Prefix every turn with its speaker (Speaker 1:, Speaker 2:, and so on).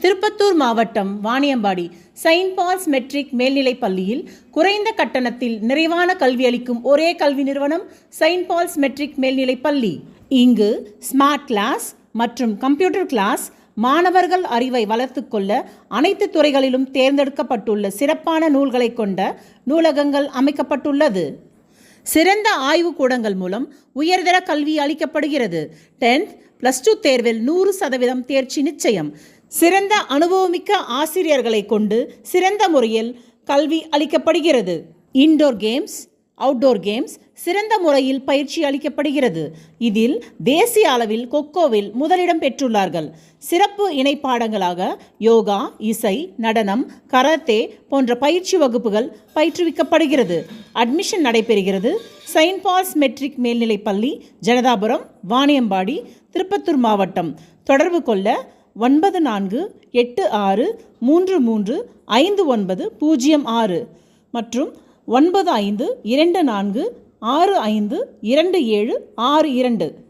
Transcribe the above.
Speaker 1: திருப்பத்தூர் மாவட்டம் Vaniyambadi Saint balls matric மேல்நிலைப் பள்ளியில் குறைந்த கட்டணத்தில் நிறைவான கல்வி அளிக்கும் ஒரே கல்வி நிறுவனம் செயின்ட் பால்ஸ் மெட்ரிக் மேல்நிலைப் பள்ளி. இங்கு ஸ்மார்ட் கிளாஸ் மற்றும் கம்ப்யூட்டர் கிளாஸ், மாணவர்கள் அறிவை வளர்த்துக் கொள்ள அனைத்து துறைகளிலும் தேர்ந்தெடுக்கப்பட்டுள்ள சிறப்பான நூல்களை கொண்ட நூலகங்கள் அமைக்கப்பட்டுள்ளது. சிறந்த ஆய்வுக்கூடங்கள் மூலம் உயர்தர கல்வி அளிக்கப்படுகிறது. 10th +2 தேர்வில் 100% தேர்ச்சி நிச்சயம். சிறந்த அனுபவமிக்க ஆசிரியர்களை கொண்டு சிறந்த முறையில் கல்வி அளிக்கப்படுகிறது. இன்டோர் கேம்ஸ், அவுட்டோர் கேம்ஸ் சிறந்த முறையில் பயிற்சி அளிக்கப்படுகிறது. இதில் தேசிய அளவில் கொக்கோவில் முதலிடம் பெற்றுள்ளார்கள். சிறப்பு இணைப்பாடங்களாக யோகா, இசை, நடனம், கராத்தே போன்ற பயிற்சி வகுப்புகள் பயிற்றுவிக்கப்படுகிறது. அட்மிஷன் நடைபெறுகிறது. செயின்ட் பால்ஸ் மெட்ரிக் மேல்நிலைப் பள்ளி, ஜனதாபுரம், வாணியம்பாடி, திருப்பத்தூர் மாவட்டம். தொடர்பு கொள்ள 9533359506 மற்றும் 9524652762.